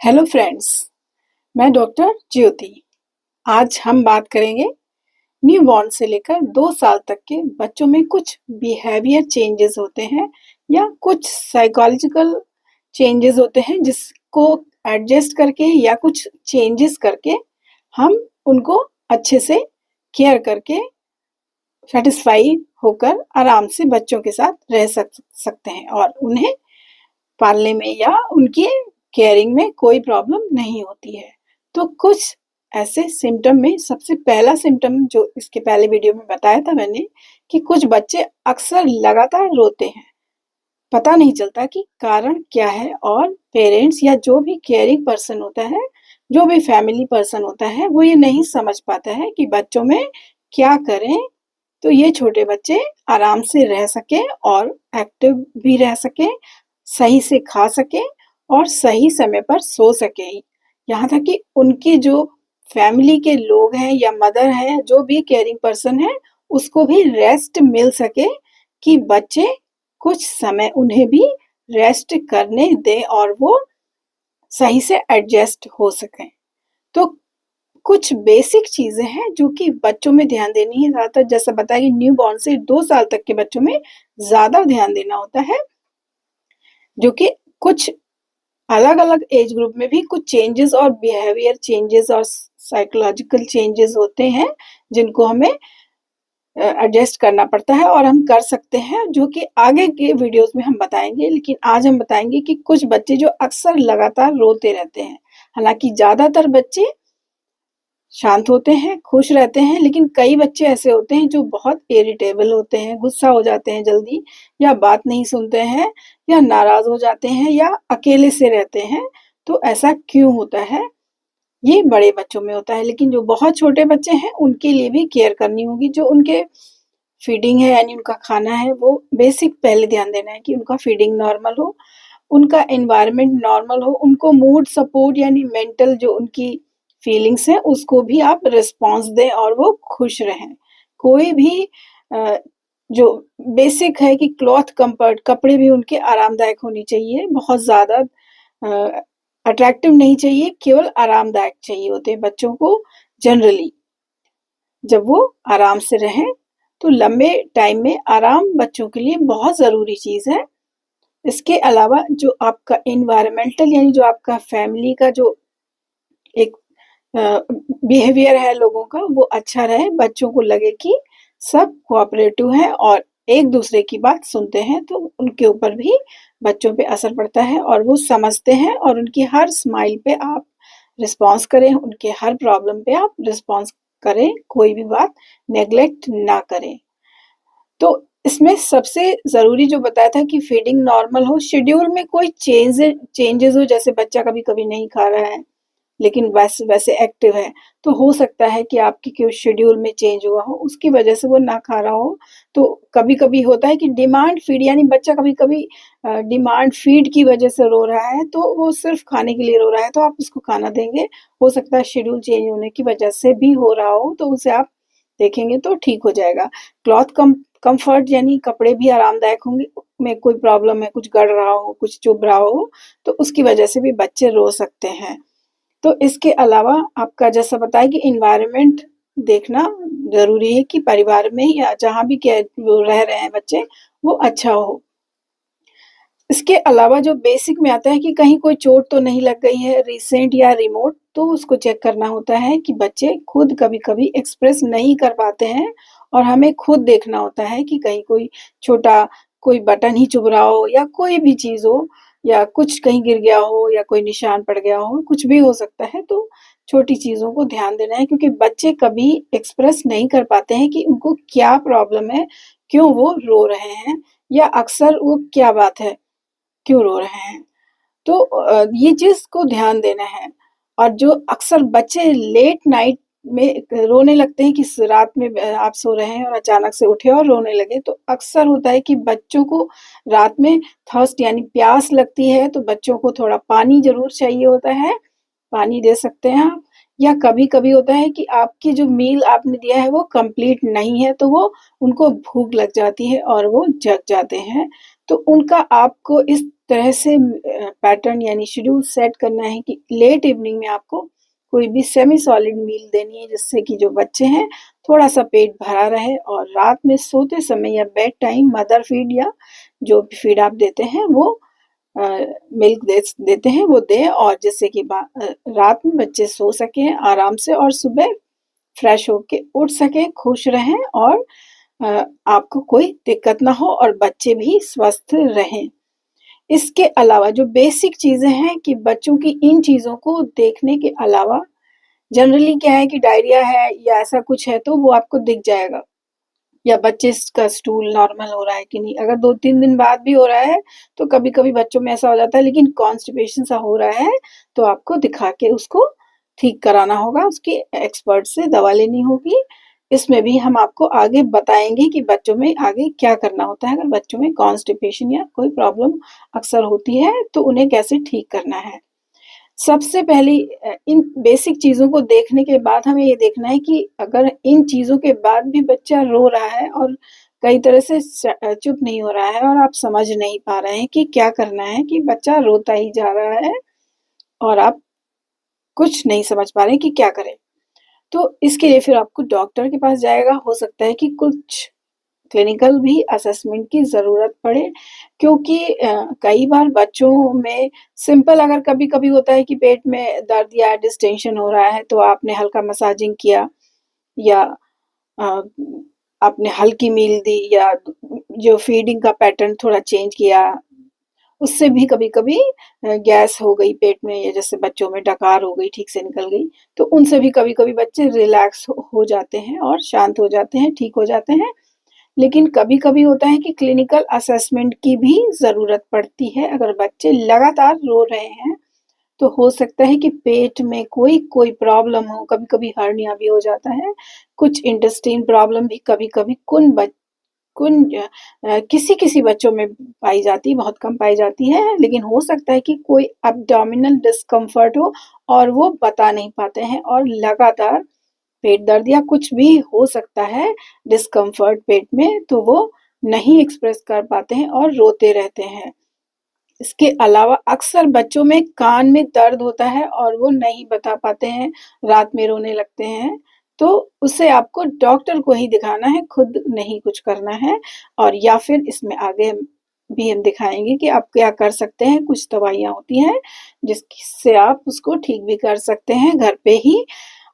Hello friends, मैं doctor ज्योति। आज हम बात करेंगे न्यूबॉर्न से लेकर 2 साल तक के बच्चों में कुछ बिहेवियर चेंजेस होते हैं या कुछ साइकोलॉजिकल चेंजेस होते हैं जिसको एडजस्ट करके या कुछ चेंजेस करके हम उनको अच्छे से केयर करके सेटिस्फाई होकर आराम से बच्चों के साथ रह सकते हैं और उन्हें पालने में या उनकी केयरिंग में कोई प्रॉब्लम नहीं होती है। तो कुछ ऐसे सिम्टम में सबसे पहला सिम्टम जो इसके पहले वीडियो में बताया था मैंने कि कुछ बच्चे अक्सर लगातार रोते हैं। पता नहीं चलता कि कारण क्या है और पेरेंट्स या जो भी केयरिंग पर्सन होता है, जो भी फैमिली पर्सन होता है, वो ये नहीं समझ पाता है कि बच्चों में क्या करें तो ये छोटे बच्चे आराम से रह सकें और एक्टिव भी रह सकें, सही से खा सकें और सही समय पर सो सकें। यहाँ तक कि उनके जो फैमिली के लोग हैं या मदर हैं, जो भी केयरिंग पर्सन है, उसको भी रेस्ट मिल सके कि बच्चे कुछ समय उन्हें भी रेस्ट करने दें और वो सही से एडजस्ट हो सकें। तो कुछ बेसिक चीजें हैं जो कि बच्चों में ध्यान देनी है। ज्यादातर जैसा बताया कि न्यू बॉर्न से 2 साल तक के बच्चों में ज्यादा ध्यान देना होता है, जो कि कुछ अलग अलग एज ग्रुप में भी कुछ चेंजेस और बिहेवियर चेंजेस और साइकोलॉजिकल चेंजेस होते हैं जिनको हमें एडजस्ट करना पड़ता है और हम कर सकते हैं, जो कि आगे के वीडियोस में हम बताएंगे। लेकिन आज हम बताएंगे कि कुछ बच्चे जो अक्सर लगातार रोते रहते हैं। हालांकि ज्यादातर बच्चे शांत होते हैं, खुश रहते हैं, लेकिन कई बच्चे ऐसे होते हैं जो बहुत इरिटेबल होते हैं, गुस्सा हो जाते हैं जल्दी, या बात नहीं सुनते हैं, या नाराज हो जाते हैं, या अकेले से रहते हैं। तो ऐसा क्यों होता है? ये बड़े बच्चों में होता है, लेकिन जो बहुत छोटे बच्चे हैं उनके लिए भी केयर करनी होगी। जो उनके फीडिंग है यानी उनका खाना है, वो बेसिक पहले ध्यान देना है कि उनका फीडिंग नॉर्मल हो, उनका एनवायरनमेंट नॉर्मल हो, उनको मूड सपोर्ट यानी मेंटल जो उनकी फीलिंग्स है उसको भी आप रिस्पॉन्स दें और वो खुश रहें। कोई भी जो बेसिक है कि क्लॉथ कंफर्ट, कपड़े भी उनके आरामदायक होनी चाहिए, बहुत ज्यादा अट्रैक्टिव नहीं चाहिए, केवल आरामदायक चाहिए होते हैं बच्चों को जनरली। जब वो आराम से रहें तो लंबे टाइम में आराम बच्चों के लिए बहुत जरूरी चीज है। इसके अलावा जो आपका एनवायरमेंटल यानी जो आपका फैमिली का जो एक बिहेवियर है लोगों का, वो अच्छा रहे, बच्चों को लगे कि सब कोऑपरेटिव है और एक दूसरे की बात सुनते हैं, तो उनके ऊपर भी बच्चों पे असर पड़ता है और वो समझते हैं और उनकी हर स्माइल पे आप रिस्पॉन्स करें, उनके हर प्रॉब्लम पे आप रिस्पॉन्स करें, कोई भी बात नेग्लेक्ट ना करें। तो इसमें सबसे जरूरी जो बताया था कि फीडिंग नॉर्मल हो, शेड्यूल में कोई चेंजेस हो, जैसे बच्चा कभी कभी नहीं खा रहा है लेकिन वैसे वैसे एक्टिव है, तो हो सकता है कि आपकी कोई शेड्यूल में चेंज हुआ हो, उसकी वजह से वो ना खा रहा हो। तो कभी कभी होता है कि डिमांड फीड यानी बच्चा कभी कभी डिमांड फीड की वजह से रो रहा है, तो वो सिर्फ खाने के लिए रो रहा है, तो आप उसको खाना देंगे। हो सकता है शेड्यूल चेंज होने की वजह से भी हो रहा हो, तो उसे आप देखेंगे तो ठीक हो जाएगा। क्लॉथ कंफर्ट यानी कपड़े भी आरामदायक होंगे, में कोई प्रॉब्लम है, कुछ गड़ रहा हो, कुछ चुभ रहा हो, तो उसकी वजह से भी बच्चे रो सकते हैं। तो इसके अलावा आपका जैसा बताया कि इन्वायरमेंट देखना जरूरी है कि परिवार में या जहाँ भी वो रह रहे हैं बच्चे, वो अच्छा हो। इसके अलावा जो बेसिक में आता है कि कहीं कोई चोट तो नहीं लग गई है रिसेंट या रिमोट, तो उसको चेक करना होता है कि बच्चे खुद कभी कभी एक्सप्रेस नहीं कर पाते हैं और हमें खुद देखना होता है कि कहीं कोई छोटा कोई बटन ही चुभ रहा हो या कोई भी चीज हो, या कुछ कहीं गिर गया हो या कोई निशान पड़ गया हो, कुछ भी हो सकता है। तो छोटी चीजों को ध्यान देना है, क्योंकि बच्चे कभी एक्सप्रेस नहीं कर पाते हैं कि उनको क्या प्रॉब्लम है, क्यों वो रो रहे हैं, या अक्सर वो क्या बात है, क्यों रो रहे हैं। तो ये चीज को ध्यान देना है। और जो अक्सर बच्चे लेट नाइट में रोने लगते हैं कि रात में आप सो रहे हैं और अचानक से उठे और रोने लगे, तो अक्सर होता है कि बच्चों को रात में थर्स्ट यानी प्यास लगती है, तो बच्चों को थोड़ा पानी जरूर चाहिए होता है, पानी दे सकते हैं आप। या कभी कभी होता है कि आपकी जो मील आपने दिया है वो कंप्लीट नहीं है, तो वो उनको भूख लग जाती है और वो जग जाते हैं, तो उनका आपको इस तरह से पैटर्न यानी शेड्यूल सेट करना है कि लेट इवनिंग में आपको कोई भी सेमी सॉलिड मील देनी है, जिससे कि जो बच्चे हैं थोड़ा सा पेट भरा रहे, और रात में सोते समय या बेड टाइम मदर फीड या जो भी फीड आप देते हैं वो मिल्क देते हैं वो दें, और जिससे कि रात में बच्चे सो सकें आराम से और सुबह फ्रेश होके उठ सकें, खुश रहें, और आपको कोई दिक्कत ना हो और बच्चे भी स्वस्थ रहें। इसके अलावा जो बेसिक चीज़ें हैं कि बच्चों की इन चीज़ों को देखने के अलावा जनरली क्या है कि डायरिया है या ऐसा कुछ है तो वो आपको दिख जाएगा, या बच्चे का स्टूल नॉर्मल हो रहा है कि नहीं। अगर 2-3 दिन बाद भी हो रहा है तो कभी-कभी बच्चों में ऐसा हो जाता है, लेकिन कॉन्स्टिपेशन सा हो रहा है तो आपको दिखा के उसको ठीक कराना होगा, उसकी एक्सपर्ट से दवा लेनी होगी। इसमें भी हम आपको आगे बताएंगे कि बच्चों में आगे क्या करना होता है अगर बच्चों में कॉन्स्टिपेशन या कोई प्रॉब्लम अक्सर होती है तो उन्हें कैसे ठीक करना है। सबसे पहली इन बेसिक चीज़ों को देखने के बाद हमें ये देखना है कि अगर इन चीज़ों के बाद भी बच्चा रो रहा है और कई तरह से चुप नहीं हो रहा है और आप समझ नहीं पा रहे हैं कि क्या करना है, कि बच्चा रोता ही जा रहा है और आप कुछ नहीं समझ पा रहे हैं कि क्या करें। तो इसके लिए फिर आपको डॉक्टर के पास जाएगा, हो सकता है कि कुछ क्लिनिकल भी असेसमेंट की ज़रूरत पड़े, क्योंकि कई बार बच्चों में सिंपल अगर कभी-कभी होता है कि पेट में दर्द या डिस्टेंशन हो रहा है तो आपने हल्का मसाजिंग किया या अ, आपने हल्की मील दी या जो फीडिंग का पैटर्न थोड़ा चेंज किया, उससे भी कभी-कभी गैस हो गई पेट में या जैसे बच्चों में डकार हो गई, ठीक से निकल गई, तो उनसे भी कभी-कभी बच्चे रिलैक्स हो जाते हैं और शांत हो जाते हैं, ठीक हो जाते हैं। लेकिन कभी-कभी होता है कि क्लिनिकल असेसमेंट की भी ज़रूरत पड़ती है। अगर बच्चे लगातार रो रहे हैं, तो हो सकता है कि पेट में कोई प्रॉब्लम हो, कभी-कभी हर्निया भी हो जाता है, कुछ इंटेस्टाइन प्रॉब्लम भी कभी-कभी किसी-किसी बच्चों में पाई जाती है, बहुत कम पाई जाती है, लेकिन हो सकता है कि कोई एब्डोमिनल डिस्कम्फर्ट हो और वो बता नहीं पाते हैं और लगातार पेट दर्द या कुछ भी हो सकता है डिस्कम्फर्ट पेट में, तो वो नहीं एक्सप्रेस कर पाते हैं और रोते रहते हैं। इसके अलावा अक्सर बच्चों में कान में दर्द होता है और वो नहीं बता पाते हैं, रात में रोने लगते हैं, तो उसे आपको डॉक्टर को ही दिखाना है, खुद नहीं कुछ करना है। और या फिर इसमें आगे भी हम दिखाएँगे कि आप क्या कर सकते हैं, कुछ दवाइयाँ होती हैं, जिससे आप उसको ठीक भी कर सकते हैं घर पे ही।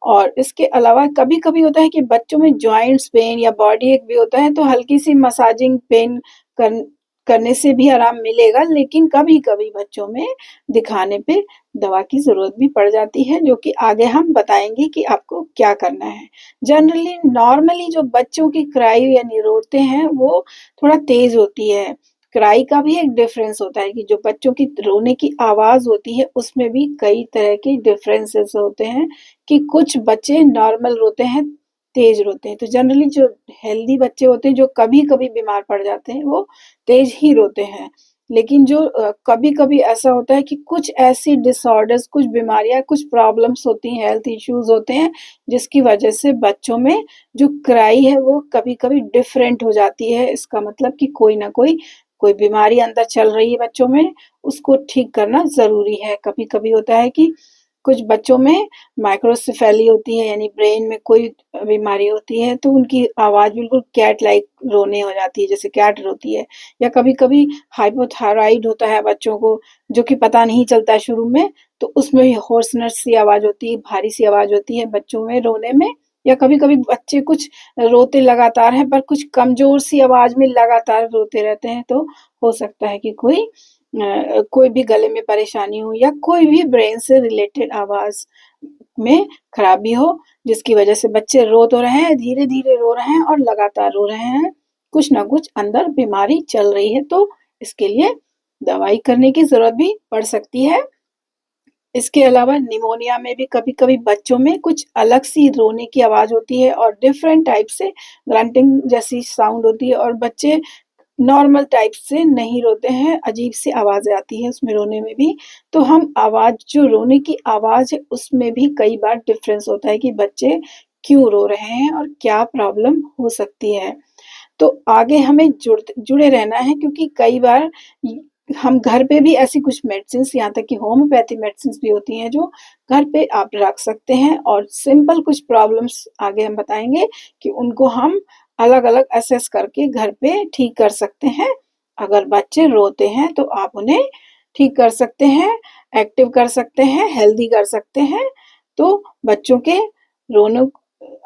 और इसके अलावा कभी-कभी होता है कि बच्चों में जॉइंट्स पेन या बॉडी एक भी होता है, तो हल्की-सी मसाजिंग पेन कर करने से भी आराम मिलेगा, लेकिन कभी-कभी बच्चों में दिखाने पे दवा की ज़रूरत भी पड़ जाती है, जो कि आगे हम बताएँगे कि आपको क्या करना है। जनरली नॉर्मली जो बच्चों की क्राई यानी रोते हैं, वो थोड़ा तेज़ होती है। क्राई का भी एक डिफ़रेंस होता है कि जो बच्चों की रोने की आवाज़ होती है, उसमें भी कई तरह के डिफ़रेंसेस होते हैं, कि कुछ बच्चे नॉर्मल रोते हैं, तेज़ रोते हैं। तो जनरली जो हेल्दी बच्चे होते हैं, जो कभी-कभी बीमार पड़ जाते हैं, वो तेज ही रोते हैं। लेकिन जो कभी-कभी ऐसा होता है कि कुछ ऐसी डिसऑर्डर्स, कुछ बीमारियाँ, कुछ प्रॉब्लम्स होती हैं, हेल्थ इश्यूज़ होते हैं, जिसकी वजह से बच्चों में जो क्राई है वो कभी-कभी डिफरेंट हो जाती है। इसका मतलब कि कोई न कोई बीमारी अंदर चल रही है बच्चों में, उसको ठीक करना ज़रूरी है। कभी-कभी होता है कि कुछ बच्चों में माइक्रोसेफेली होती है, यानी ब्रेन में कोई बीमारी होती है, तो उनकी आवाज़ बिल्कुल कैट लाइक रोने हो जाती है, जैसे कैट रोती है। या कभी-कभी हाइपोथायरॉइड होता है बच्चों को, जो कि पता नहीं चलता है शुरू में, तो उसमें भी होर्सनेस सी आवाज़ होती है, भारी सी आवाज़ होती है बच्चों में रोने में। या कभी-कभी बच्चे कुछ रोते लगातार हैं, पर कुछ कमज़ोर सी आवाज़ में लगातार रोते रहते हैं, तो हो सकता है कि कोई भी गले में परेशानी हो या कोई भी ब्रेन से रिलेटेड आवाज़ में खराबी हो, जिसकी वजह से बच्चे रो तो रहे हैं, धीरे-धीरे रो रहे हैं और लगातार रो रहे हैं। कुछ न कुछ अंदर बीमारी चल रही है, तो इसके लिए दवाई करने की ज़रूरत भी पड़ सकती है। इसके अलावा निमोनिया में भी कभी-कभी बच्चों में कुछ अलग सी रोने की आवाज़ होती है और डिफरेंट टाइप से ग्रंटिंग जैसी साउंड होती है, और बच्चे नॉर्मल टाइप से नहीं रोते हैं, अजीब-सी आवाज़ें आती हैं उसमें रोने में भी। तो हम आवाज़ जो रोने की आवाज़ है, उसमें भी कई बार डिफ़रेंस होता है कि बच्चे क्यों रो रहे हैं और क्या प्रॉब्लम हो सकती है। तो आगे हमें जुड़े रहना है, क्योंकि कई बार हम घर पे भी ऐसी कुछ मेडिसिन्स, यहाँ तक कि होम्योपैथी मेडिसिन्स भी होती हैं जो घर पे आप रख सकते हैं, और सिंपल कुछ प्रॉब्लम्स आगे हम बताएंगे कि उनको हम अलग-अलग असेस करके घर पे ठीक कर सकते हैं। अगर बच्चे रोते हैं तो आप उन्हें ठीक कर सकते हैं, एक्टिव कर सकते हैं, हेल्दी कर सकते हैं। तो बच्चों के रोने,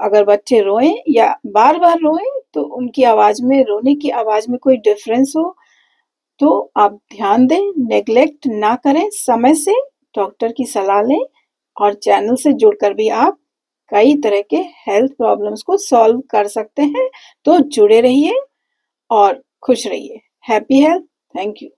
अगर बच्चे रोएं या बार-बार रोएं तो उनकी आवाज़ में, रोने की आवाज़ में कोई डिफरेंस हो तो आप ध्यान दें, नेग्लेक्ट ना करें, समय से डॉक्टर की सलाह लें, और चैनल से जुड़कर भी आप कई तरह के हेल्थ प्रॉब्लम्स को सॉल्व कर सकते हैं। तो जुड़े रहिए और खुश रहिए। Happy health. Thank you.